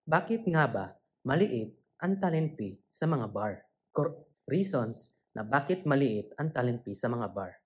Bakit nga ba maliit ang talent fee sa mga bar? Reasons na bakit maliit ang talent fee sa mga bar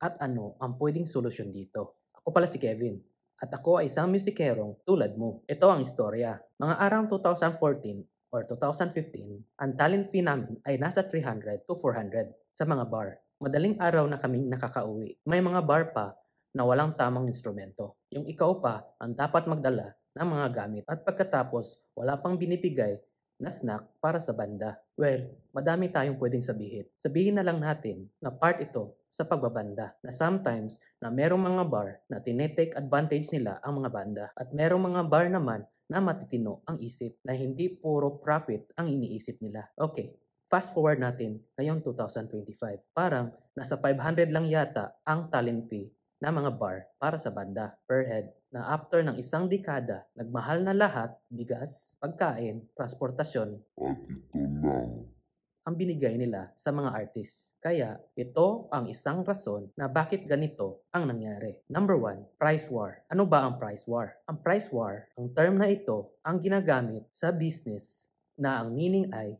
at ano ang pwedeng solusyon dito. Ako pala si Kevin at ako ay isang musikerong tulad mo. Ito ang istorya. Mga araw 2014 or 2015, ang talent fee namin ay nasa 300 to 400 sa mga bar. Madaling araw na kaming nakakauwi. May mga bar pa na walang tamang instrumento. Yung ikaw pa ang dapat magdala ng mga gamit at pagkatapos wala pang binibigay na snack para sa banda. Well, madami tayong pwedeng sabihin. Sabihin na lang natin na part ito sa pagbabanda na sometimes na merong mga bar na tinetake advantage nila ang mga banda at merong mga bar naman na matitino ang isip na hindi puro profit ang iniisip nila. Okay, fast forward natin ngayong 2025. Parang nasa 500 lang yata ang talent fee na mga bar para sa banda per head na after ng isang dekada, nagmahal na lahat, bigas, pagkain, transportasyon, At ito lang. ang binigay nila sa mga artist. Kaya ito ang isang rason na bakit ganito ang nangyari. Number 1, price war. Ano ba ang price war? Ang price war, ang term na ito, ang ginagamit sa business na ang meaning ay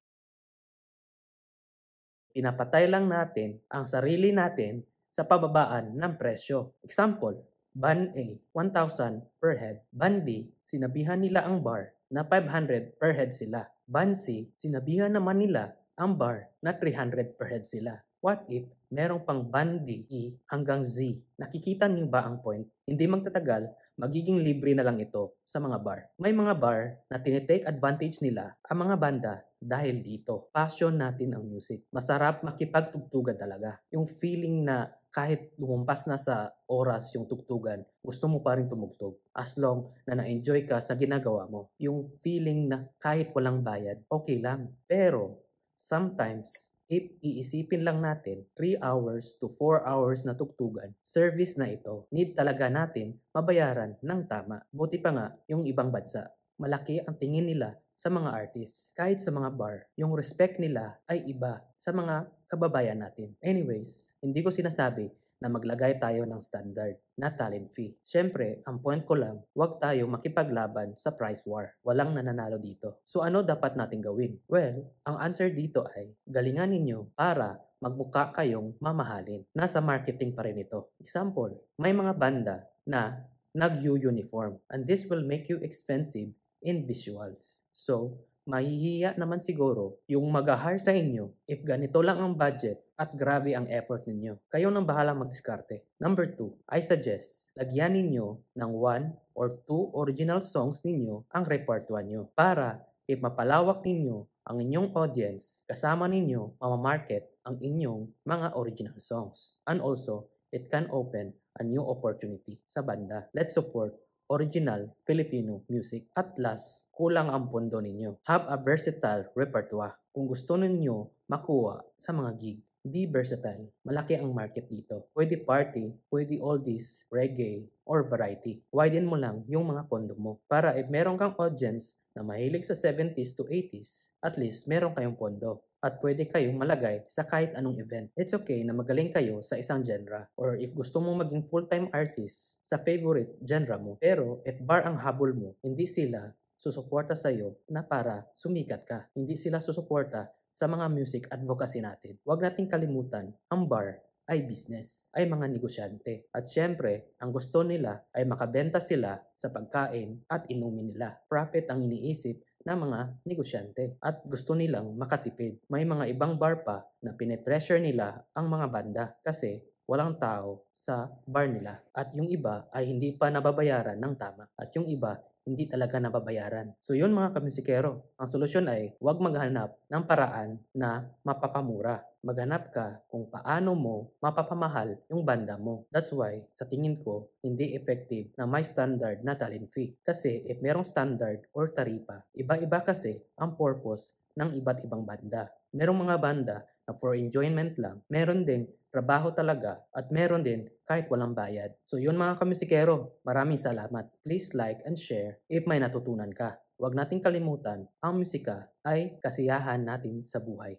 pinapatay lang natin ang sarili natin sa pababaan ng presyo. Example, Ban A, 1,000 per head. Ban B, sinabihan nila ang bar na 500 per head sila. Ban C, sinabihan naman nila ang bar na 300 per head sila. What if merong pang ban D, E hanggang Z? Nakikita niyo ba ang point? Hindi magtatagal, magiging libre na lang ito sa mga bar. May mga bar na tinitake advantage nila ang mga banda dahil dito. Passion natin ang music. Masarap makipagtugtugan talaga. Yung feeling na kahit lumampas na sa oras yung tugtugan, gusto mo pa rin tumugtog. As long na na-enjoy ka sa ginagawa mo. Yung feeling na kahit walang bayad, okay lang. Pero sometimes, if iisipin lang natin, 3 hours to 4 hours na tugtugan, service na ito. Need talaga natin mabayaran ng tama. Buti pa nga yung ibang bansa. Malaki ang tingin nila sa mga artists. Kahit sa mga bar, yung respect nila ay iba sa mga kababayan natin. Anyways, hindi ko sinasabi na maglagay tayo ng standard na talent fee. Siyempre, ang point ko lang, huwag tayo makipaglaban sa price war. Walang nananalo dito. So ano dapat natin gawin? Well, ang answer dito ay galingan ninyo para magmukha kayong mamahalin. Nasa marketing pa rin ito. Example, may mga banda na nag-uniform and this will make you expensive in visuals. So, mahihiya naman siguro yung mag-hire sa inyo if ganito lang ang budget at grabe ang effort ninyo. Kayo nang bahala magdiskarte. Number 2, I suggest lagyan ninyo ng 1 or 2 original songs ninyo ang repertoire nyo para if mapalawak ninyo ang inyong audience, kasama ninyo mamamarket ang inyong mga original songs. And also, it can open a new opportunity sa banda. Let's support original Filipino music. At last, kulang ang pondo ninyo. Have a versatile repertoire. Kung gusto ninyo makuha sa mga gig, be versatile. Malaki ang market dito. Pwede party, pwede oldies, reggae, or variety. Widen mo lang yung mga pondo mo. Para if meron kang audience na mahilig sa 70s to 80s, at least meron kayong pondo. At pwede kayong malagay sa kahit anong event. It's okay na magaling kayo sa isang genre or if gusto mo maging full-time artist sa favorite genre mo. Pero if bar ang habol mo, hindi sila susuporta sa iyo na para sumikat ka. Hindi sila susuporta sa mga music advocacy natin. Huwag nating kalimutan, ang bar ay business, ay mga negosyante. At syempre, ang gusto nila ay makabenta sila sa pagkain at inumin nila. Profit ang iniisip ng mga negosyante at gusto nilang makatipid. May mga ibang bar pa na pinipressure nila ang mga banda kasi walang tao sa bar nila at yung iba ay hindi pa nababayaran ng tama at yung iba hindi talaga nababayaran. So yun mga kamusikero, ang solusyon ay huwag maghanap ng paraan na mapapamura. Maghanap ka kung paano mo mapapamahal yung banda mo. That's why, sa tingin ko, hindi effective na may standard na talent fee. Kasi if merong standard or taripa, iba-iba kasi ang purpose ng iba't ibang banda. Merong mga banda na for enjoyment lang, meron ding trabaho talaga at meron din kahit walang bayad. So yun mga kamisikero, maraming salamat. Please like and share if may natutunan ka. Huwag nating kalimutan, ang musika ay kasiyahan natin sa buhay.